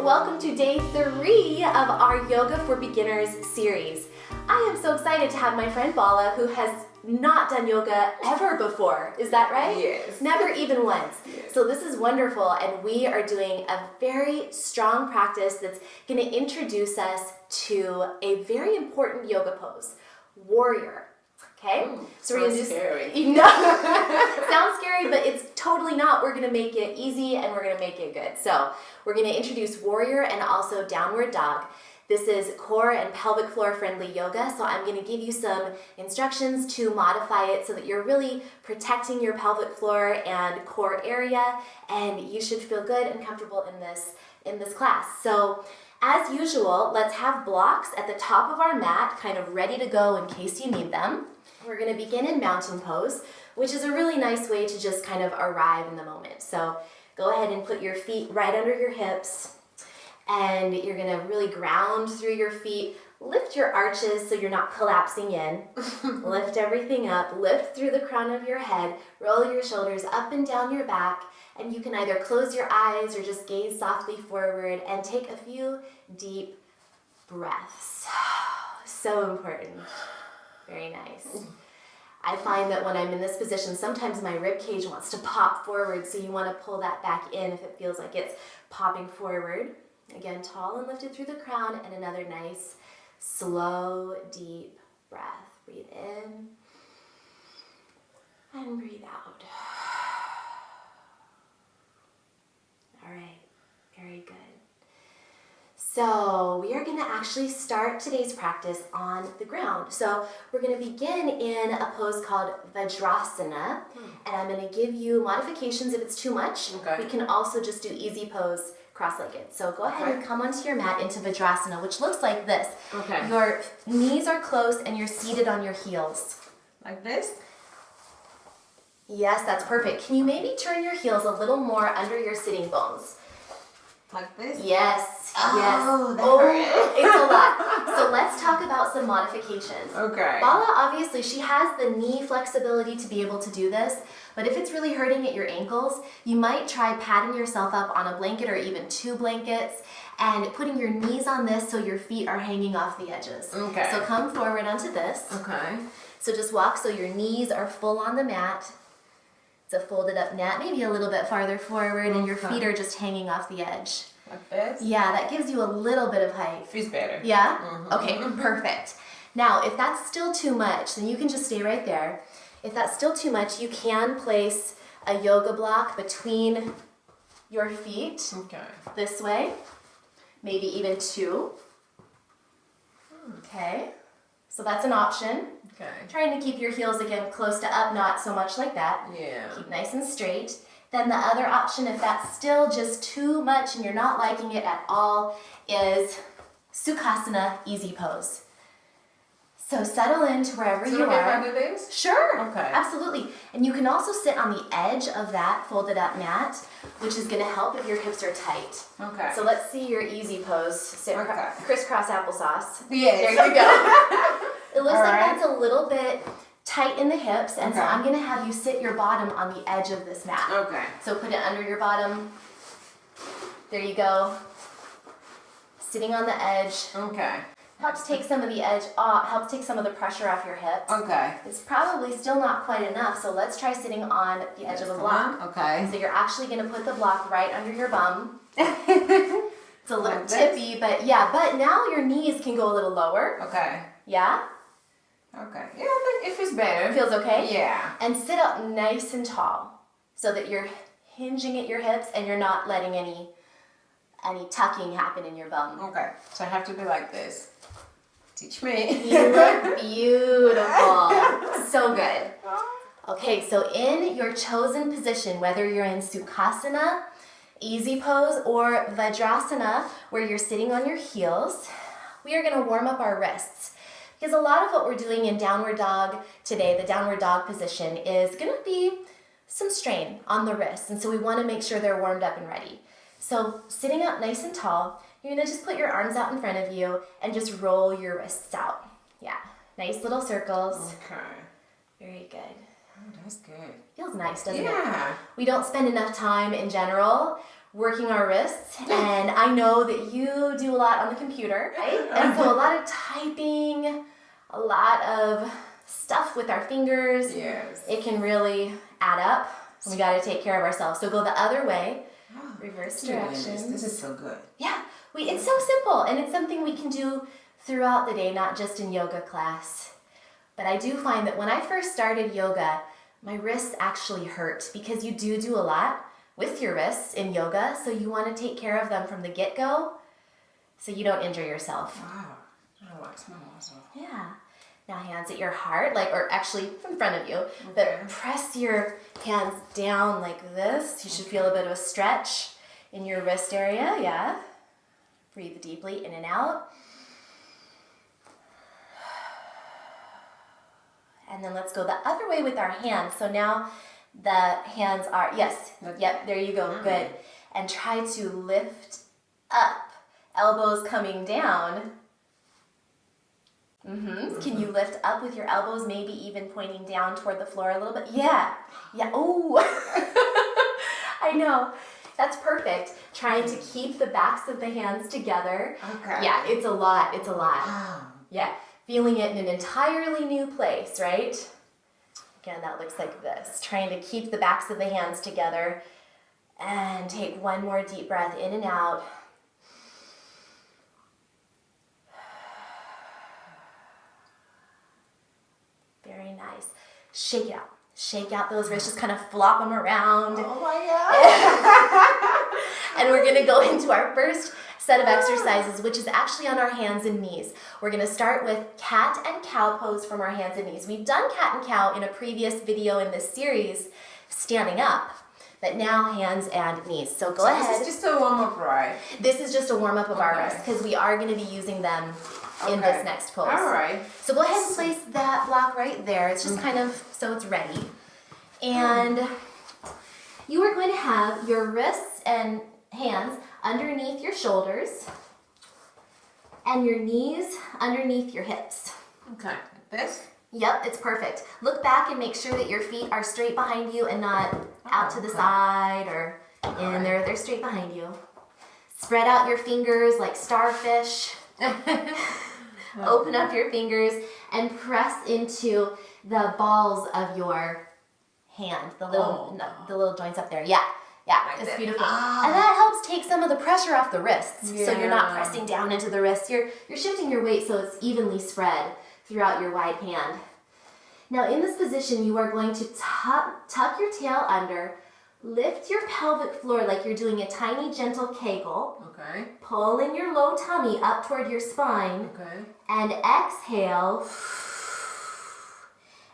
welcome to day 3 of our Yoga for Beginners series. I am so excited to have my friend Bala, who has not done yoga ever before. Is that right? Yes. Never even once. Yes. So this is wonderful, and we are doing a very strong practice that's going to introduce us to a very important yoga pose, warrior. Okay? So we're going to do scary. No. Sounds scary, but it's totally not. We're going to make it easy and we're going to make it good. So we're going to introduce warrior and also downward dog. This is core and pelvic floor friendly yoga, so I'm going to give you some instructions to modify it so that you're really protecting your pelvic floor and core area, and you should feel good and comfortable in this class. So as usual, let's have blocks at the top of our mat, kind of ready to go in case you need them. We're going to begin in mountain pose, which is a really nice way to just kind of arrive in the moment. So go ahead and put your feet right under your hips, and you're going to really ground through your feet. Lift your arches so you're not collapsing in. Lift everything up. Lift through the crown of your head. Roll your shoulders up and down your back, and you can either close your eyes or just gaze softly forward and take a few deep breaths. So important. Very nice. I find that when I'm in this position, sometimes my rib cage wants to pop forward, so you want to pull that back in if it feels like it's popping forward. Again, tall and lifted through the crown, and another nice, slow, deep breath. Breathe in and breathe out. All right, very good. So we are going to actually start today's practice on the ground. So we're going to begin in a pose called Vajrasana, and I'm going to give you modifications if it's too much. Okay. We can also just do easy pose cross-legged. So go ahead and come onto your mat into Vajrasana, which looks like this. Okay. Your knees are close and you're seated on your heels. Like this? Yes, that's perfect. Can you maybe turn your heels a little more under your sitting bones? Like this? Yes, Oh, yes. that hurt. It's a lot. So let's talk about some modifications. Okay. Bala, obviously, she has the knee flexibility to be able to do this, but if it's really hurting at your ankles, you might try padding yourself up on a blanket or even 2 blankets and putting your knees on this so your feet are hanging off the edges. Okay. So come forward onto this. Okay. So just walk so your knees are full on the mat. It's a folded up mat, maybe a little bit farther forward, and your feet are just hanging off the edge. Like this? Yeah, that gives you a little bit of height. Feels better. Yeah? Mm-hmm. Okay, perfect. Now, if that's still too much, then you can just stay right there. If that's still too much, you can place a yoga block between your feet Okay. this way, maybe even 2. Okay, so that's an option. Okay. Trying to keep your heels again close to up, not so much like that. Yeah. Keep nice and straight. Then the other option, if that's still just too much and you're not liking it at all, is Sukhasana, easy pose. So settle into wherever you If I are. do this? Sure, Okay. absolutely. And you can also sit on the edge of that folded up mat, which is going to help if your hips are tight. Okay. So let's see your easy pose. Sit Okay. crisscross applesauce. Yes. There you go. It looks All like right. that's a little bit tight in the hips, and so Okay. I'm going to have you sit your bottom on the edge of this mat. Okay. So put it under your bottom. There you go. Sitting on the edge. Okay. Helps take some of the edge off, helps take some of the pressure off your hips. Okay. It's probably still not quite enough, so let's try sitting on the edge of a block. Okay. So you're actually going to put the block right under your bum. It's a little Like this? tippy, but yeah, but now your knees can go a little lower. Okay. Yeah? Okay. Yeah, I think it feels better. Feels okay? Yeah. And sit up nice and tall so that you're hinging at your hips and you're not letting any tucking happen in your bum. Okay. So I have to be like this. Teach me. You look beautiful. So good. Okay, so in your chosen position, whether you're in Sukhasana, easy pose, or Vajrasana, where you're sitting on your heels, we are going to warm up our wrists. Because a lot of what we're doing in downward dog today, the downward dog position, is going to be some strain on the wrists. And so we want to make sure they're warmed up and ready. So sitting up nice and tall, you're going to just put your arms out in front of you and just roll your wrists out. Yeah, nice little circles. Okay. Very good. Oh, that's good. Feels nice, doesn't it? Yeah. We don't spend enough time in general working our wrists, and I know that you do a lot on the computer, right? And so a lot of typing, a lot of stuff with our fingers. Yes. It can really add up. We got to take care of ourselves. So go the other way, reverse direction. This is so good. Yeah, it's so simple, and it's something we can do throughout the day, not just in yoga class. But I do find that when I first started yoga, my wrists actually hurt because you do a lot with your wrists in yoga, so you want to take care of them from the get-go so you don't injure yourself. Wow. Relax my muscle. Yeah. Now hands at your heart, or actually in front of you, but press your hands down like this. You should feel a bit of a stretch in your wrist area, yeah. Breathe deeply in and out. And then let's go the other way with our hands. So now the hands are, yep, there you go, good. And try to lift up, elbows coming down. Can you lift up with your elbows, maybe even pointing down toward the floor a little bit? Yeah, oh, I know. That's perfect. Trying to keep the backs of the hands together. Okay. Yeah, it's a lot. Wow. Yeah, feeling it in an entirely new place, right? Again, that looks like this. Trying to keep the backs of the hands together. And take one more deep breath in and out. Very nice. Shake it out. Shake out those wrists. Just kind of flop them around. Oh my God. And we're going to go into our first set of exercises, which is actually on our hands and knees. We're going to start with cat and cow pose from our hands and knees. We've done cat and cow in a previous video in this series, standing up, but now hands and knees. So go ahead. This is just a warm-up, right? This is just a warm-up of our wrists because we are going to be using them in this next pose. All right. So go ahead and place that block right there. It's just kind of so it's ready. And you are going to have your wrists and hands underneath your shoulders and your knees underneath your hips. Okay. Like this? Yep, it's perfect. Look back and make sure that your feet are straight behind you and not out to the side or in there. They're straight behind you. Spread out your fingers like starfish. Open up your fingers and press into the balls of your hand, the little joints up there. Yeah, it's beautiful. And that helps take some of the pressure off the wrists. So you're not pressing down into the wrists. You're shifting your weight so it's evenly spread throughout your wide hand. Now in this position, you are going to tuck your tail under, lift your pelvic floor like you're doing a tiny gentle kegel. Okay. Pull in your low tummy up toward your spine. Okay. And exhale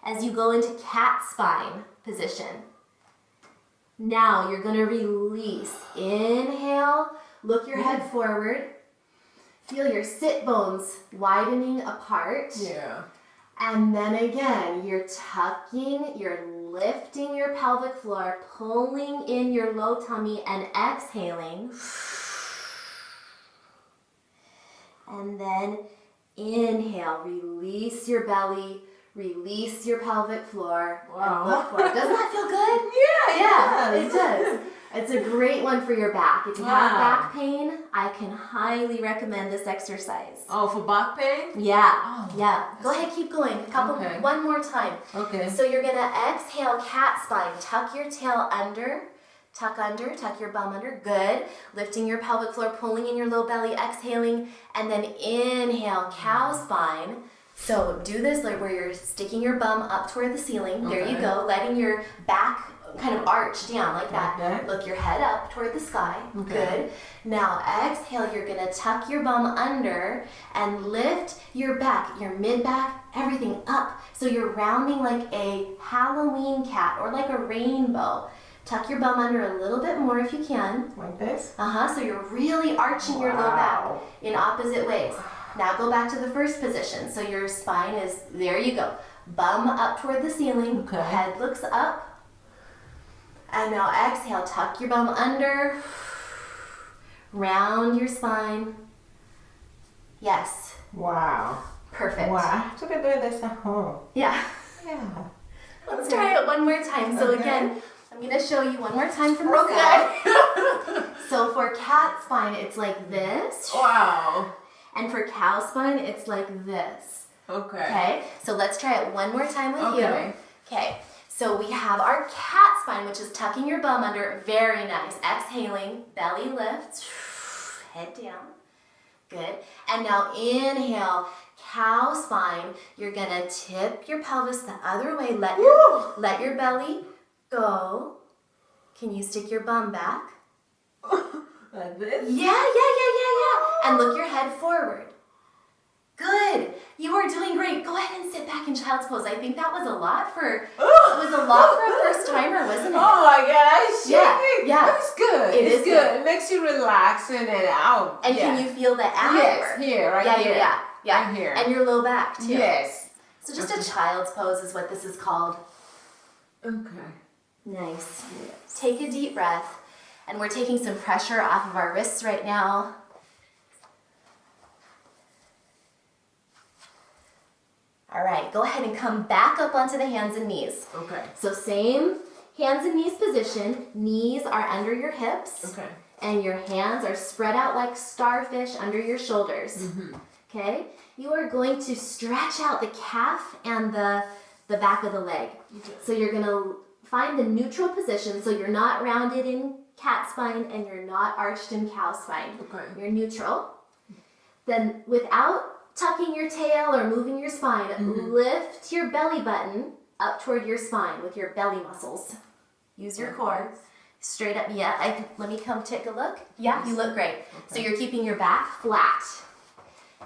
as you go into cat spine position. Now you're going to release. Inhale, look your head forward. Feel your sit bones widening apart. Yeah. And then again, you're tucking, you're lifting your pelvic floor, pulling in your low tummy and exhaling. And then inhale, release your belly, release your pelvic floor, and look forward. Doesn't that feel good? Yeah, it does. It's a great one for your back. If you have back pain, I can highly recommend this exercise. Oh, for back pain? Yeah, Go ahead, keep going. One more time. Okay. So you're gonna exhale, cat spine. Tuck your tail under, tuck your bum under. Good. Lifting your pelvic floor, pulling in your low belly, exhaling, and then inhale, cow spine. So do this like where you're sticking your bum up toward the ceiling. There you go. Letting your back kind of arch down like that. Okay. Look your head up toward the sky. Good. Now exhale, you're gonna tuck your bum under and lift your back, your mid back, everything up. So you're rounding like a Halloween cat or like a rainbow. Tuck your bum under a little bit more if you can. Like this? So you're really arching your low back in opposite ways. Now go back to the first position. So your spine is, there you go. Bum up toward the ceiling, head looks up. And now exhale, tuck your bum under, round your spine. Yes. Wow. Perfect. Wow. I have to be doing this at home. Yeah. Yeah. Let's try it one more time. So again, I'm I'm gonna show you one more time from the side. So for cat spine, it's like this. Wow. And for cow spine, it's like this. Okay. Okay, so let's try it one more time with Okay. you. Okay, so we have our cat spine, which is tucking your bum under. Very nice. Exhaling, belly lifts, head down. Good. And now inhale, cow spine. You're gonna tip your pelvis the other way. Let your belly go. Can you stick your bum back? Like this? Yeah. And look your head forward. Good. You are doing great. Go ahead and sit back in child's pose. I think that was a lot for a first timer, wasn't it? Oh my God, I'm shaking. Yeah. It's good. It is good. It makes you relax in and out. And can you feel the ab Yes, work? here, right here. Yeah. Right here. And your low back too. Yes. So just a child's pose is what this is called. Okay. Nice. Take a deep breath. And we're taking some pressure off of our wrists right now. All right, go ahead and come back up onto the hands and knees. Okay. So same hands and knees position. Knees are under your hips. Okay. And your hands are spread out like starfish under your shoulders. Mm-hmm. Okay? You are going to stretch out the calf and the back of the leg. Okay. So you're going to find the neutral position so you're not rounded in cat spine and you're not arched in cow spine. Okay. You're neutral. Then without tucking your tail or moving your spine, lift your belly button up toward your spine with your belly muscles. Use your core. Straight up, let me come take a look. Yeah, you look great. Okay. So you're keeping your back flat.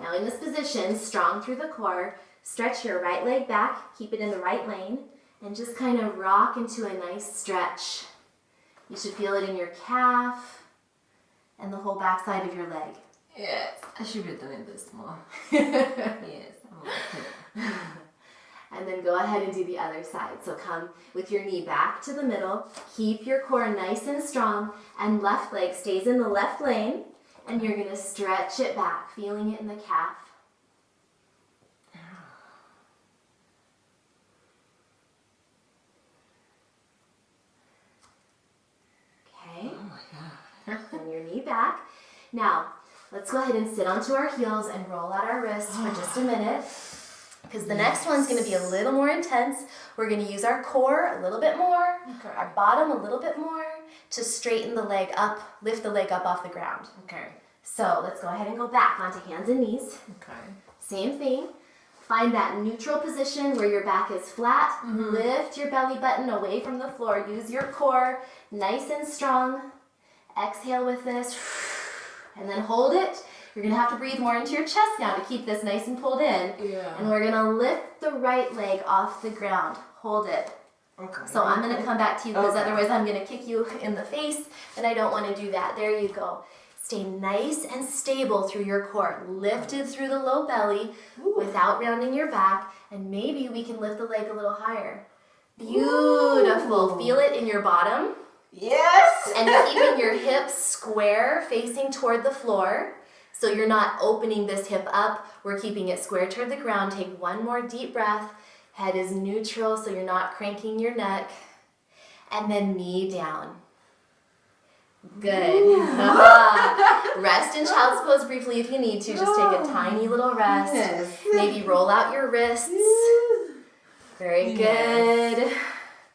Now in this position, strong through the core, stretch your right leg back, keep it in the right lane, and just kind of rock into a nice stretch. You should feel it in your calf and the whole back side of your leg. Yes, I should be doing this more. Yes, I'm okay. And then go ahead and do the other side. So come with your knee back to the middle. Keep your core nice and strong. And left leg stays in the left lane. And you're going to stretch it back, feeling it in the calf. Okay. Oh my God. And your knee back. Now, let's go ahead and sit onto our heels and roll out our wrists for just a minute. Because the next one's going to be a little more intense. We're going to use our core a little bit more, our bottom a little bit more, to straighten the leg up, lift the leg up off the ground. Okay. So let's go ahead and go back onto hands and knees. Okay. Same thing. Find that neutral position where your back is flat. Lift your belly button away from the floor. Use your core nice and strong. Exhale with this. And then hold it. You're going to have to breathe more into your chest now to keep this nice and pulled in. Yeah. And we're going to lift the right leg off the ground. Hold it. Okay. So I'm going to come back to you because Okay. otherwise I'm going to kick you in the face, and I don't want to do that. There you go. Stay nice and stable through your core. Lifted through the low belly without rounding your back, and maybe we can lift the leg a little higher. Beautiful. Ooh. Feel it in your bottom. Yes. And keeping your hips square facing toward the floor. So you're not opening this hip up. We're keeping it square toward the ground. Take one more deep breath. Head is neutral so you're not cranking your neck. And then knee down. Good. Rest in child's pose briefly if you need to. Just take a tiny little rest. Yes. Maybe roll out your wrists. Very good. Yes.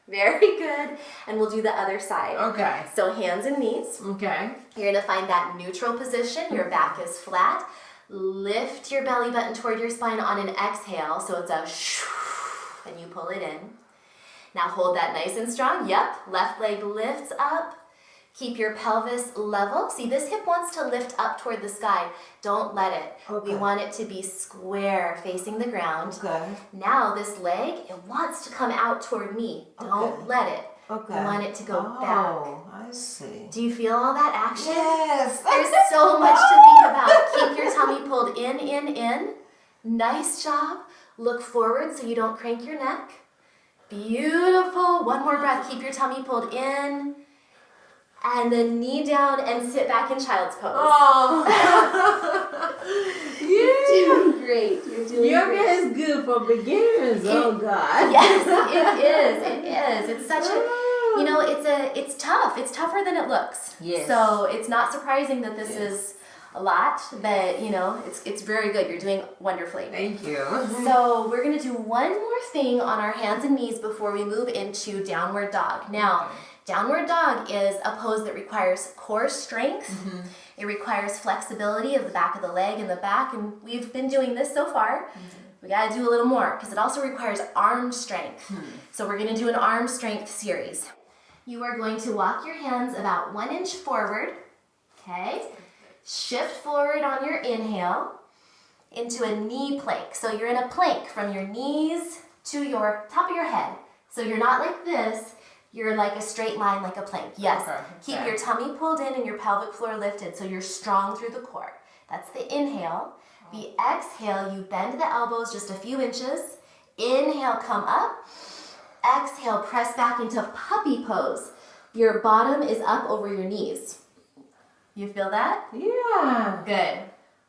Very good. And we'll do the other side. Okay. So hands and knees. Okay. You're going to find that neutral position. Your back is flat. Lift your belly button toward your spine on an exhale. So it's a shoo, and you pull it in. Now hold that nice and strong. Yep. Left leg lifts up. Keep your pelvis level. See, this hip wants to lift up toward the sky. Don't let it. Okay. We want it to be square facing the ground. Okay. Now this leg, it wants to come out toward me. Don't Okay. let it. Okay. You want it to go back. Oh, I see. Do you feel all that action? Yes. There's so much to think about. Keep your tummy pulled in. Nice job. Look forward so you don't crank your neck. Beautiful. One more breath. Keep your tummy pulled in. And then knee down and sit back in child's pose. Oh. You're doing great. You're doing Yoga great. is good for beginners. Oh God. Yes, it is. It is. It's such a You know, it's tough. It's tougher than it looks. Yes. So it's not surprising that this is a lot, but you know, it's very good. You're doing wonderfully. Thank you. So we're gonna do one more thing on our hands and knees before we move into downward dog. Now, downward dog is a pose that requires core strength. It requires flexibility of the back of the leg and the back, and we've been doing this so far. We gotta do a little more because it also requires arm strength. So we're gonna do an arm strength series. You are going to walk your hands about 1 inch forward, okay? Shift forward on your inhale into a knee plank. So you're in a plank from your knees to your top of your head. So you're not like this, you're like a straight line like a plank. Yes, keep your tummy pulled in and your pelvic floor lifted so you're strong through the core. That's the inhale. The exhale, you bend the elbows just a few inches. Inhale, come up. Exhale, press back into puppy pose. Your bottom is up over your knees. You feel that? Yeah. Good.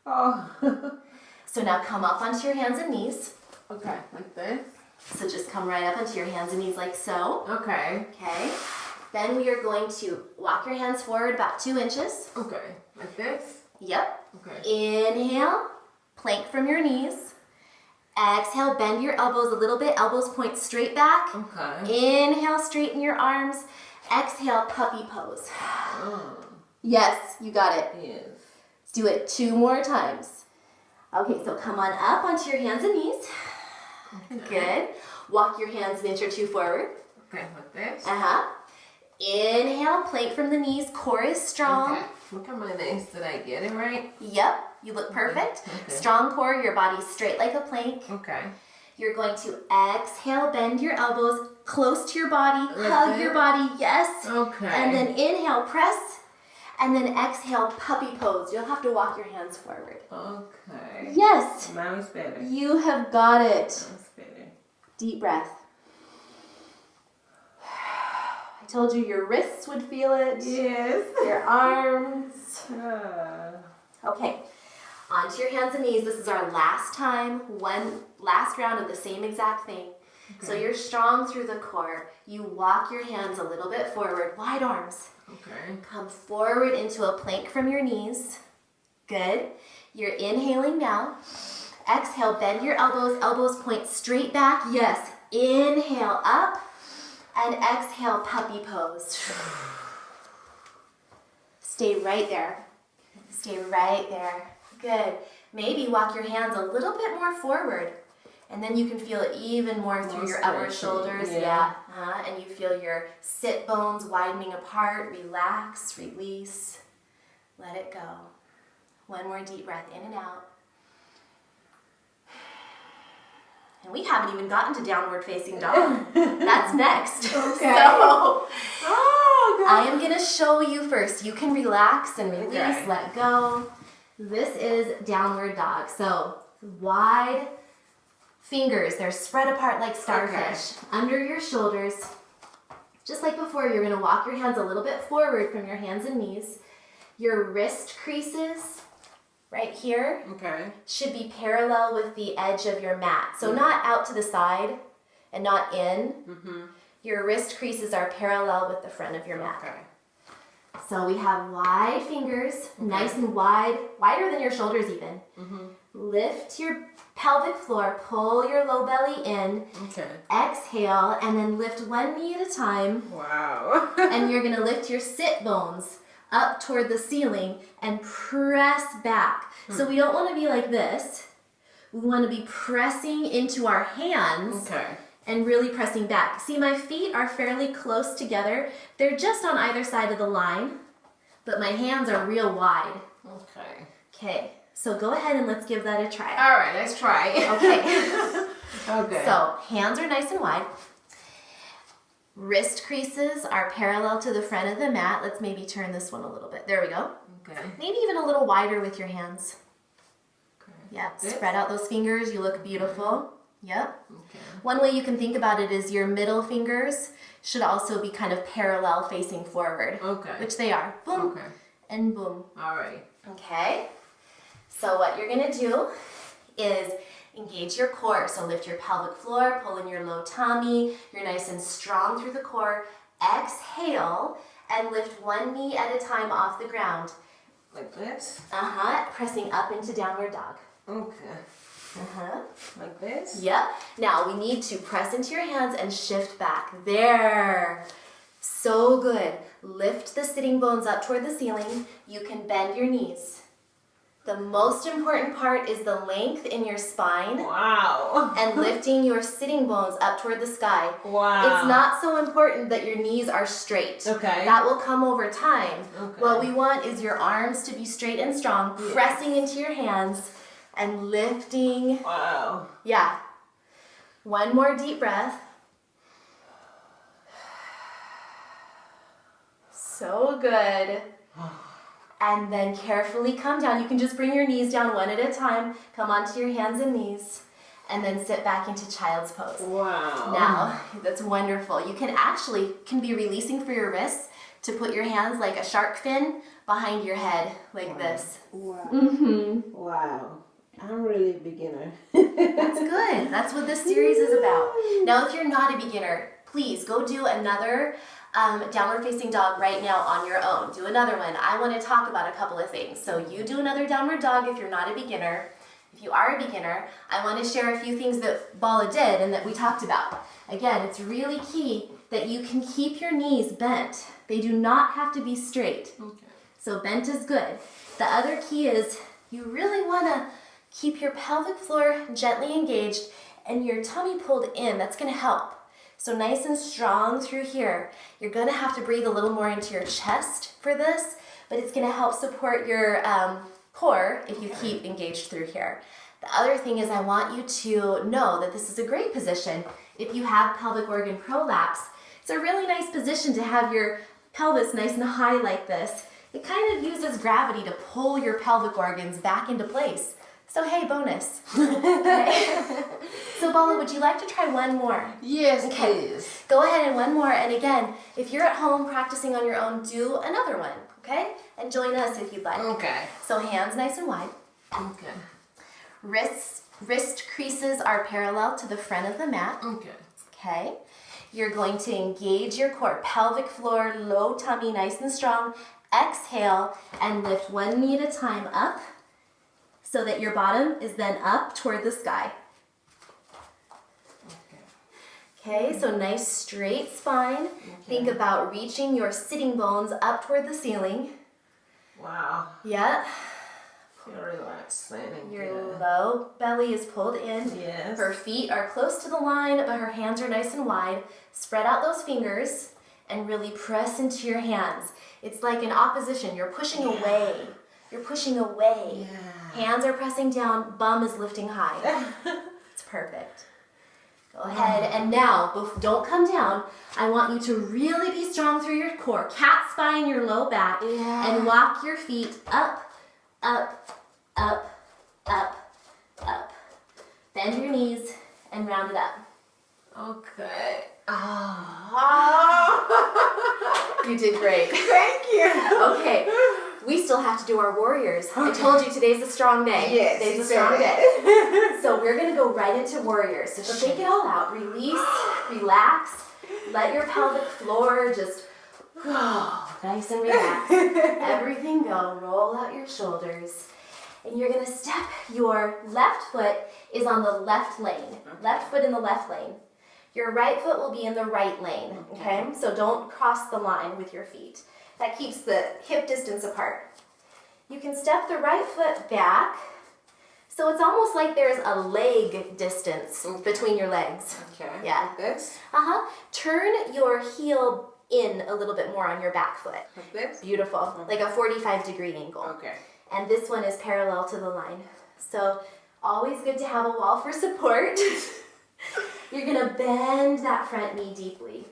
Oh. So now come up onto your hands and knees. Okay, like this. So just come right up onto your hands and knees like so. Okay. Okay. Then we are going to walk your hands forward about 2 inches. Okay, like this. Yep. Okay. Inhale, plank from your knees. Exhale, bend your elbows a little bit. Elbows point straight back. Okay. Inhale, straighten your arms. Exhale, puppy pose. Yes, you got it. Yes. Let's do it 2 more times. Okay, so come on up onto your hands and knees. Good. Walk your hands an inch or 2 forward. Okay, like this. Inhale, plank from the knees. Core is strong. Okay. Look at my knees. Did I get it right? Yep, you look perfect. Okay. Strong core, your body's straight like a plank. Okay. You're going to exhale, bend your elbows close to your body, Like hug this? your body, yes. Okay. And then inhale, press, and then exhale, puppy pose. You'll have to walk your hands forward. Okay. Yes, Now it's better. you have got it. That's better. Deep breath. I told you your wrists would feel it. Yes. Your arms. Ah. Okay, onto your hands and knees. This is our last time, one last round of the same exact thing. So you're strong through the core. You walk your hands a little bit forward, wide arms. Okay. Come forward into a plank from your knees. Good. You're inhaling now. Exhale, bend your elbows. Elbows point straight back. Yes. Inhale up. And exhale, puppy pose. Stay right there. Stay right there. Good. Maybe walk your hands a little bit more forward. And then you can feel it even more through your upper shoulders. Yeah. And you feel your sit bones widening apart. Relax, release. Let it go. One more deep breath in and out. And we haven't even gotten to downward facing dog. That's next. Okay. So Oh, I am going to show you first. You can relax and release, Okay. let go. This is downward dog. So wide fingers, they're spread apart like starfish. Under your shoulders. Just like before, you're going to walk your hands a little bit forward from your hands and knees. Your wrist creases right here Okay. should be parallel with the edge of your mat. So not out to the side and not in. Your wrist creases are parallel with the front of your mat. Okay. So we have wide fingers, nice and wide, wider than your shoulders even. Lift your pelvic floor, pull your low belly in, Okay. exhale, and then lift one knee at a time. Wow. And you're gonna lift your sit bones up toward the ceiling and press back. So we don't wanna be like this. We wanna be pressing into our hands Okay. and really pressing back. See, my feet are fairly close together. They're just on either side of the line, but my hands are real wide. Okay. Okay, so go ahead and let's give that a try. All right, let's try. Okay. Okay. So hands are nice and wide. Wrist creases are parallel to the front of the mat. Let's maybe turn this one a little bit. There we go. Okay. Maybe even a little wider with your hands. Okay. Yep, This? spread out those fingers. You look beautiful. Yep. Okay. One way you can think about it is your middle fingers should also be kind of parallel facing forward. Okay. Which they are. Boom. Okay. And boom. All right. Okay. So what you're going to do is engage your core. So lift your pelvic floor, pull in your low tummy. You're nice and strong through the core. Exhale and lift one knee at a time off the ground. Like this? Pressing up into downward dog. Okay. Like this? Yep. Now we need to press into your hands and shift back. There. So good. Lift the sitting bones up toward the ceiling. You can bend your knees. The most important part is the length in your spine. Wow. And lifting your sitting bones up toward the sky. Wow. It's not so important that your knees are straight. Okay. That will come over time. Okay. What we want is your arms to be straight and strong, pressing into your hands and lifting. Wow. Yeah. One more deep breath. So good. And then carefully come down. You can just bring your knees down one at a time. Come onto your hands and knees. And then sit back into child's pose. Wow. Now, that's wonderful. You can be releasing for your wrists to put your hands like a shark fin behind your head, like this. Wow. Mm-hmm. Wow. I'm really a beginner. That's good. That's what this series is about. Now, if you're not a beginner, please go do another downward facing dog right now on your own. Do another one. I want to talk about a couple of things. So you do another downward dog if you're not a beginner. If you are a beginner, I want to share a few things that Bala did and that we talked about. Again, it's really key that you can keep your knees bent. They do not have to be straight. Okay. So bent is good. The other key is you really want to keep your pelvic floor gently engaged and your tummy pulled in. That's going to help. So nice and strong through here. You're going to have to breathe a little more into your chest for this, but it's going to help support your core if you keep engaged through here. The other thing is I want you to know that this is a great position. If you have pelvic organ prolapse, it's a really nice position to have your pelvis nice and high like this. It kind of uses gravity to pull your pelvic organs back into place. So hey, bonus. Okay. So Bala, would you like to try one more? Yes, Okay. please. Go ahead and one more. And again, if you're at home practicing on your own, do another one, okay? And join us if you'd like. Okay. So hands nice and wide. Okay. Wrist creases are parallel to the front of the mat. Okay. Okay. You're going to engage your core, pelvic floor, low tummy, nice and strong. Exhale and lift one knee at a time up so that your bottom is then up toward the sky. Okay, so nice straight spine. Think about reaching your sitting bones up toward the ceiling. Wow. Yep. Feel relaxed. Thank Your you. low belly is pulled in. Yes. Her feet are close to the line, but her hands are nice and wide. Spread out those fingers and really press into your hands. It's like an opposition. You're pushing away. You're pushing away. Yeah. Hands are pressing down, bum is lifting high. It's perfect. Go ahead, and now, don't come down. I want you to really be strong through your core. Cat spine your low back, and walk your feet up, up, up, up, up. Bend your knees and round it up. Okay. You did great. Thank you. Okay, we still have to do our warriors. I told you today's a strong day. Yes. Today's a strong day. So we're gonna go right into warriors. So shake it all out. Release, relax. Let your pelvic floor just nice and relaxed. Everything go. Roll out your shoulders. And you're gonna step, your left foot is on the left lane. Left foot in the left lane. Your right foot will be in the right lane, okay? So don't cross the line with your feet. That keeps the hip distance apart. You can step the right foot back. So it's almost like there's a leg distance between your legs. Okay. Yeah. Like this. Turn your heel in a little bit more on your back foot. Like this. Beautiful, like a 45-degree angle. Okay. And this one is parallel to the line. So always good to have a wall for support. You're gonna bend that front knee deeply.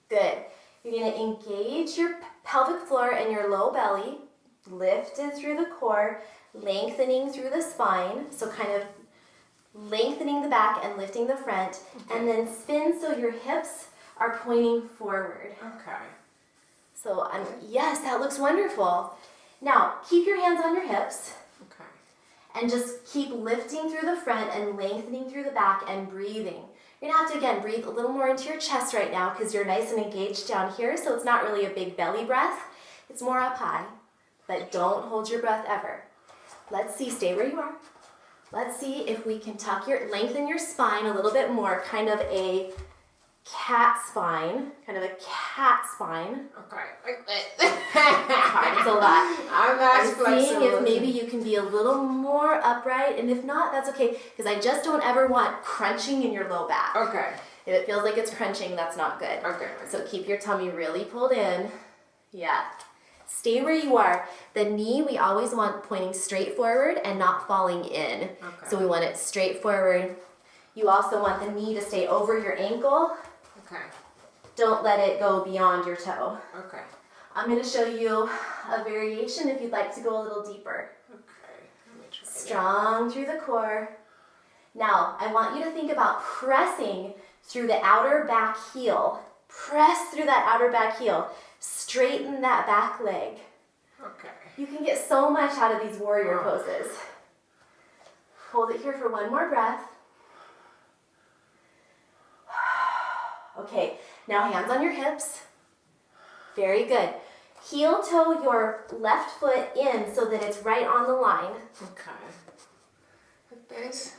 Good. You're gonna engage your pelvic floor and your low belly, lifted through the core, lengthening through the spine, so kind of lengthening the back and lifting the front, and then spin so your hips are pointing forward. Okay. So, yes, that looks wonderful. Now, keep your hands on your hips. Okay. And just keep lifting through the front and lengthening through the back and breathing. You're gonna have to, again, breathe a little more into your chest right now because you're nice and engaged down here, so it's not really a big belly breath. It's more up high, but don't hold your breath ever. Let's see, stay where you are. Let's see if we can lengthen your spine a little bit more, kind of a cat spine, Okay, like that. It's hard, it's a lot. I'm not I'm seeing if maybe you can be a little more upright, and if not, that's okay, because I just don't ever want crunching in your low back. Okay. If it feels like it's crunching, that's not good. Okay. So keep your tummy really pulled in. Yeah. Stay where you are. The knee, we always want pointing straight forward and not falling in. Okay. So we want it straight forward. You also want the knee to stay over your ankle. Okay. Don't let it go beyond your toe. Okay. I'm going to show you a variation if you'd like to go a little deeper. Okay. Let me try Strong through the core. Now, I want you to think about pressing through the outer back heel. Press through that outer back heel. Straighten that back leg. Okay. You can get so much out of these warrior poses. Hold it here for one more breath. Okay, now hands on your hips. Very good. Heel toe your left foot in so that it's right on the line. Okay. Like this?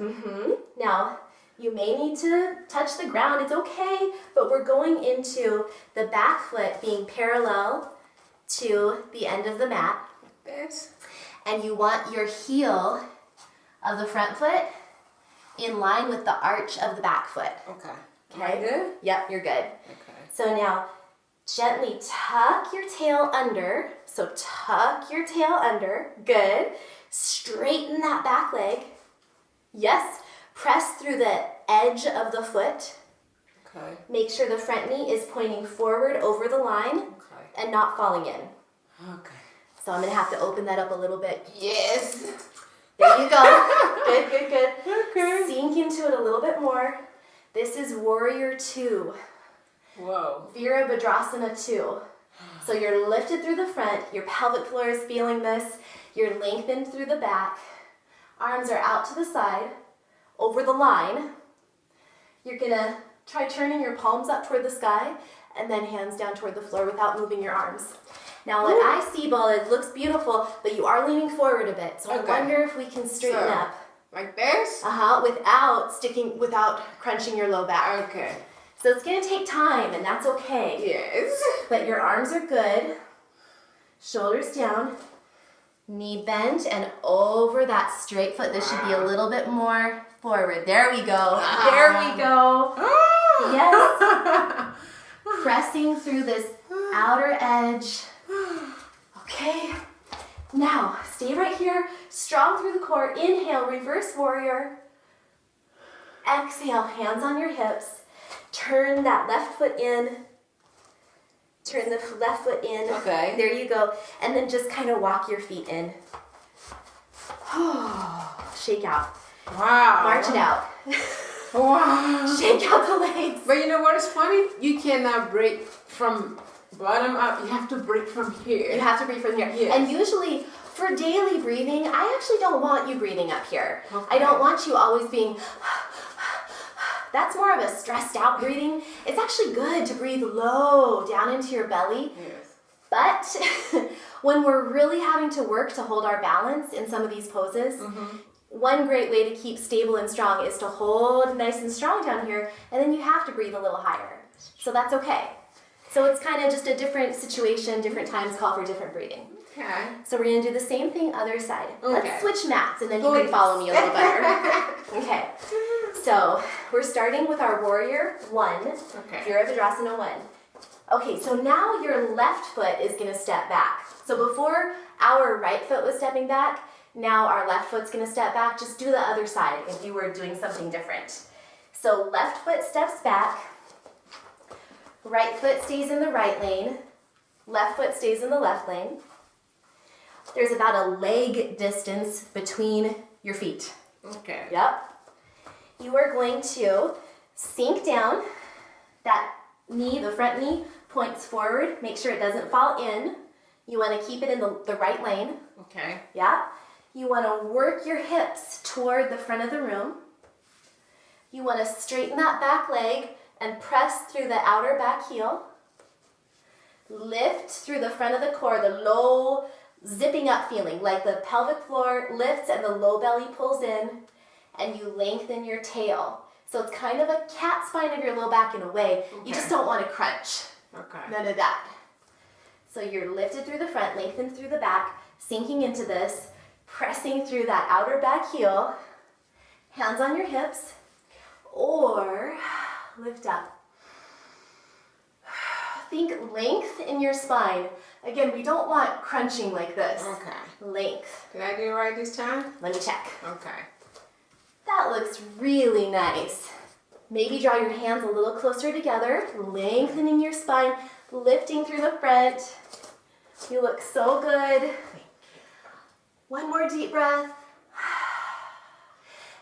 Now, you may need to touch the ground. It's okay, but we're going into the back foot being parallel to the end of the mat. Like this? And you want your heel of the front foot in line with the arch of the back foot. Okay. Okay? Am I good? Yep, you're good. Okay. So now, gently tuck your tail under. So tuck your tail under. Good. Straighten that back leg. Yes. Press through the edge of the foot. Okay. Make sure the front knee is pointing forward over the line Okay. and not falling in. Okay. So I'm going to have to open that up a little bit. Yes. There you go. Good, good, good. Okay. Sink into it a little bit more. This is Warrior 2. Whoa. Virabhadrasana 2. So you're lifted through the front. Your pelvic floor is feeling this. You're lengthened through the back. Arms are out to the side, over the line. You're going to try turning your palms up toward the sky and then hands down toward the floor without moving your arms. Now what I see, Ball, it looks beautiful, but you are leaning forward a bit. So Okay. I wonder if we can straighten So, up. Like this? Without crunching your low back. Okay. So it's going to take time, and that's okay. Yes. But your arms are good. Shoulders down. Knee bent and over that straight foot. This should be a little bit more forward. There we go. There we go. Yes. Pressing through this outer edge. Okay. Now, stay right here. Strong through the core. Inhale, reverse warrior. Exhale, hands on your hips. Turn that left foot in. Turn the left foot in. Okay. There you go. And then just kind of walk your feet in. Shake out. Wow. March it out. Wow. Shake out the legs. But you know what is funny? You cannot break from bottom up. You have to break from here. You have to breathe from here. Yes. And usually, for daily breathing, I actually don't want you breathing up here. Okay. I don't want you always being... That's more of a stressed out breathing. It's actually good to breathe low down into your belly. Yes. But when we're really having to work to hold our balance in some of these poses, one great way to keep stable and strong is to hold nice and strong down here, and then you have to breathe a little higher. So that's okay. So it's kind of just a different situation, different times call for different breathing. Okay. So we're going to do the same thing other side. Okay. Let's switch mats, and then you can follow me a little better. Okay. So we're starting with our Warrior 1, Okay. Virabhadrasana 1. Okay, so now your left foot is going to step back. So before our right foot was stepping back, now our left foot's going to step back. Just do the other side if you were doing something different. So left foot steps back, right foot stays in the right lane, left foot stays in the left lane. There's about a leg distance between your feet. Okay. Yep. You are going to sink down. That knee, the front knee, points forward. Make sure it doesn't fall in. You want to keep it in the right lane. Okay. Yeah. You want to work your hips toward the front of the room. You want to straighten that back leg and press through the outer back heel. Lift through the front of the core, the low zipping up feeling, like the pelvic floor lifts and the low belly pulls in, and you lengthen your tail. So it's kind of a cat spine of your low back in a way. Okay. You just don't want to crunch. Okay. None of that. So you're lifted through the front, lengthened through the back, sinking into this, pressing through that outer back heel, hands on your hips, or lift up. Think length in your spine. Again, we don't want crunching like this. Okay. Length. Did I do it right this time? Let me check. Okay. That looks really nice. Maybe draw your hands a little closer together, lengthening your spine, lifting through the front. You look so good. One more deep breath.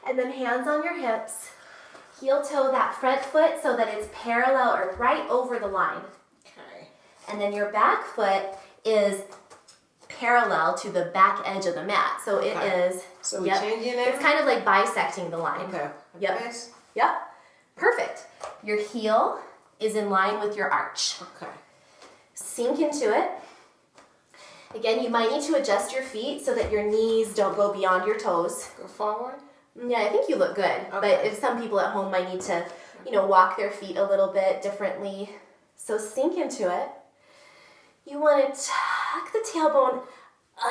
And then hands on your hips. Heel toe that front foot so that it's parallel or right over the line. Okay. And then your back foot is parallel to the back edge of the mat. So it is, So we're changing it? it's kind of like bisecting the line. Okay. Yep. This? Yep. Perfect. Your heel is in line with your arch. Okay. Sink into it. Again, you might need to adjust your feet so that your knees don't go beyond your toes. Go forward? Yeah, I think you look good. Okay. But if some people at home might need to, walk their feet a little bit differently. So sink into it. You want to tuck the tailbone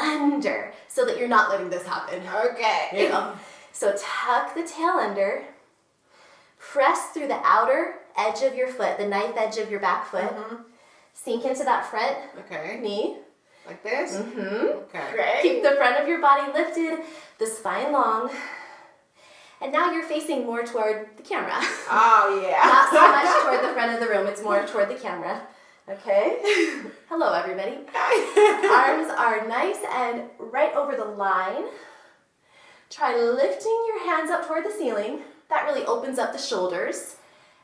under so that you're not letting this happen. Okay. There you go. So tuck the tail under. Press through the outer edge of your foot, the knife edge of your back foot. Mm-hmm. Sink into that front Okay. knee. Like this? Mm-hmm. Okay. Great. Keep the front of your body lifted, the spine long. And now you're facing more toward the camera. Oh, yeah. Not so much toward the front of the room, it's more toward the camera. Okay? Hello, everybody. Arms are nice and right over the line. Try lifting your hands up toward the ceiling. That really opens up the shoulders.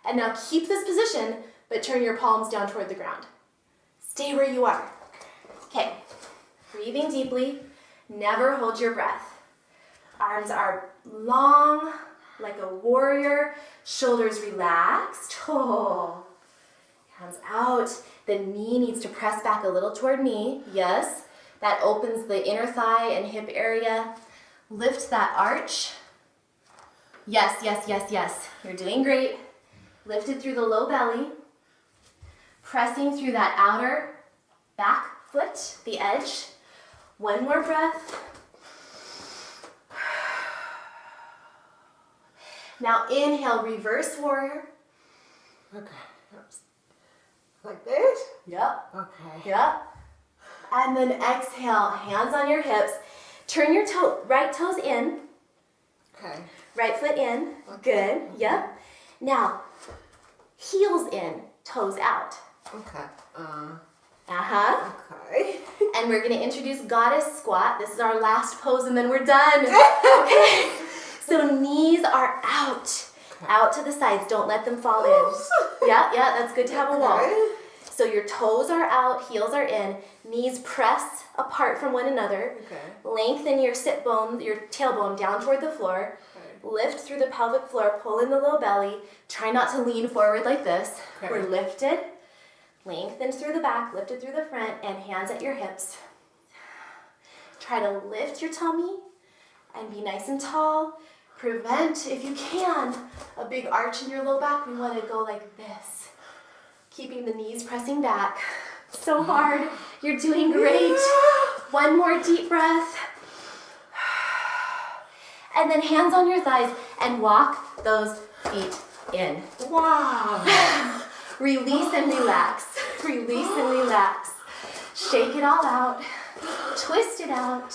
And now keep this position, but turn your palms down toward the ground. Stay where you are. Okay. Breathing deeply. Never hold your breath. Arms are long, like a warrior. Shoulders relaxed. Oh. Hands out. The knee needs to press back a little toward me. Yes. That opens the inner thigh and hip area. Lift that arch. Yes, yes, yes, yes. You're doing great. Lifted through the low belly. Pressing through that outer back foot, the edge. One more breath. Now inhale, reverse warrior. Okay. Like this? Yep. Okay. Yep. And then exhale, hands on your hips. Turn your right toes in. Okay. Right foot in. Okay. Good. Yep. Now, heels in, toes out. Okay. Uh-huh. Okay. And we're going to introduce goddess squat. This is our last pose and then we're done. Okay. So knees are out. Out to the sides. Don't let them fall in. Yeah, that's good to have a wall. Okay. So your toes are out, heels are in, knees press apart from one another. Okay. Lengthen your sit bone, your tailbone down toward the floor. Okay. Lift through the pelvic floor, pull in the low belly. Try not to lean forward like this. Okay. We're lifted, lengthened through the back, lifted through the front, and hands at your hips. Try to lift your tummy and be nice and tall. Prevent, if you can, a big arch in your low back. We want to go like this. Keeping the knees pressing back. So hard. You're doing great. One more deep breath. And then hands on your thighs and walk those feet in. Wow. Release and relax. Release and relax. Shake it all out. Twist it out.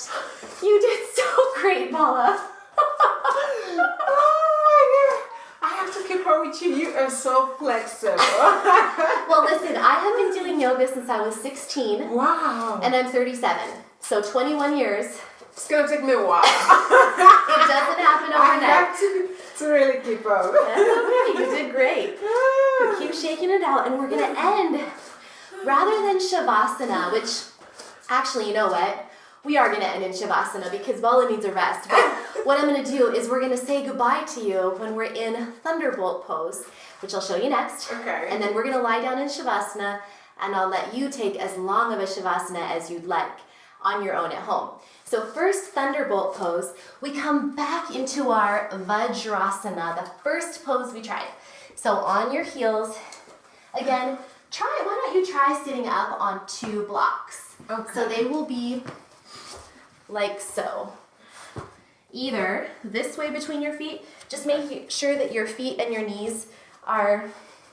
You did so great, Paula. Oh my God. I have to keep up with you. You are so flexible. Well, listen, I have been doing yoga since I was 16. Wow. And I'm 37. So 21 years. It's going to take me a while. It doesn't happen I overnight. have to really keep up. That's okay. You did great. But keep shaking it out. And we're going to end, rather than Shavasana, which, actually, you know what? we are going to end in Shavasana because Bala needs a rest. But what I'm going to do is we're going to say goodbye to you when we're in Thunderbolt pose, which I'll show you next. Okay. And then we're going to lie down in Shavasana, and I'll let you take as long of a Shavasana as you'd like on your own at home. So first Thunderbolt pose, we come back into our Vajrasana, the first pose we tried. So on your heels, again, why don't you try sitting up on 2 blocks? Okay. So they will be like so. Either this way between your feet, just make sure that your feet and your knees are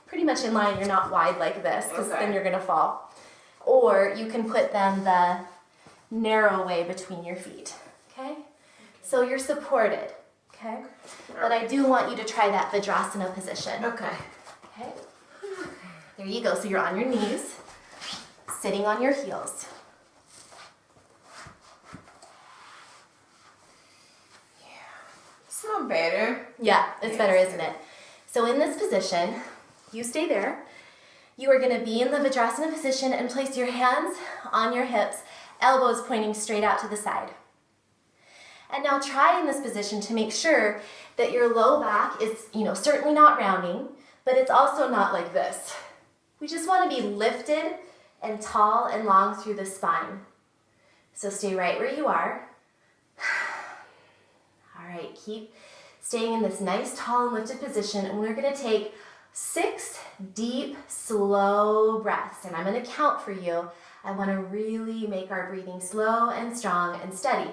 pretty much in line. You're not wide like this, because then you're gonna fall. Or you can put them the narrow way between your feet, okay? So you're supported, okay? But I do want you to try that Vajrasana position. Okay. Okay? There you go. So you're on your knees, sitting on your heels. It's not better. Yeah, it's Yes. better, isn't it? So in this position, you stay there. You are going to be in the Vajrasana position and place your hands on your hips, elbows pointing straight out to the side. And now try in this position to make sure that your low back is, certainly not rounding, but it's also not like this. We just want to be lifted and tall and long through the spine. So stay right where you are. All right, keep staying in this nice, tall, and lifted position, and we're going to take 6 deep, slow breaths, and I'm going to count for you. I want to really make our breathing slow and strong and steady.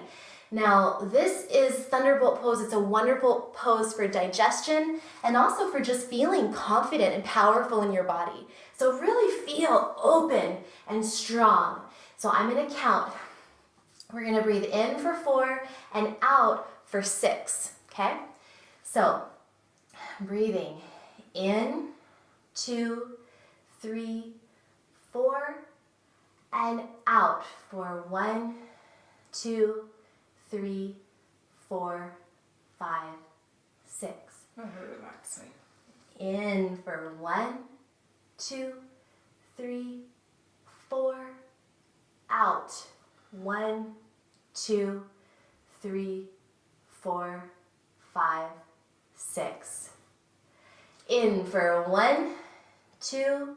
Now, this is Thunderbolt pose. It's a wonderful pose for digestion and also for just feeling confident and powerful in your body. So really feel open and strong. So I'm going to count. We're going to breathe in for 4 and out for 6, okay? So breathing in, 2, 3, 4, and out for 1, 2, 3, 4, 5, 6. Relaxing. In for 1, 2, 3, 4, out. 1, 2, 3, 4, 5, 6. In for 1, 2,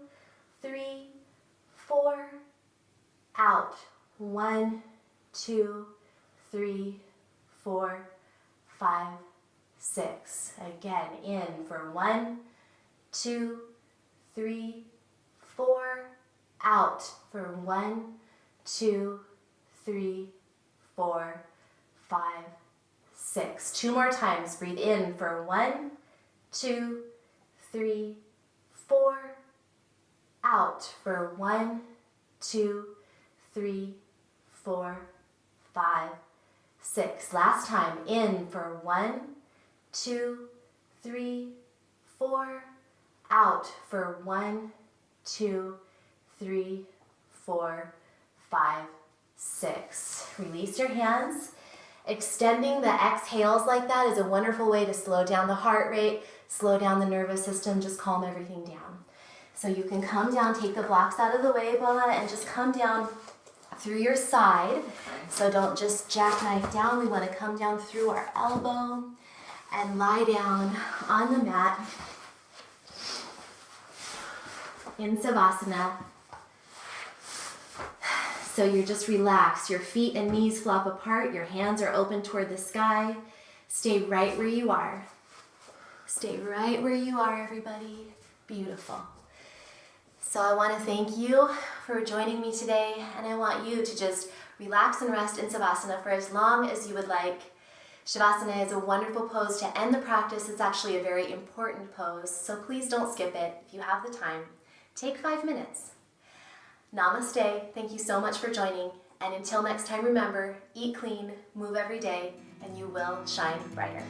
3, 4, out. 1, 2, 3, 4, 5, 6. Again, in for 1, 2, 3, 4, out for 1, 2, 3, 4, 5, 6. 2 more times. Breathe in for 1, 2, 3, 4, out for 1, 2, 3, 4, 5, 6. Last time. In for 1, 2, 3, 4, out for 1, 2, 3, 4, 5, 6. Release your hands. Extending the exhales like that is a wonderful way to slow down the heart rate, slow down the nervous system, just calm everything down. So you can come down, take the blocks out of the way, Bala, and just come down through your side. So don't just jackknife down. We want to come down through our elbow and lie down on the mat in Savasana. So you're just relaxed. Your feet and knees flop apart. Your hands are open toward the sky. Stay right where you are. Stay right where you are, everybody. Beautiful. So I want to thank you for joining me today, and I want you to just relax and rest in Savasana for as long as you would like. Shavasana is a wonderful pose to end the practice. It's actually a very important pose, so please don't skip it if you have the time. Take 5 minutes. Namaste. Thank you so much for joining, and until next time, remember, eat clean, move every day, and you will shine brighter.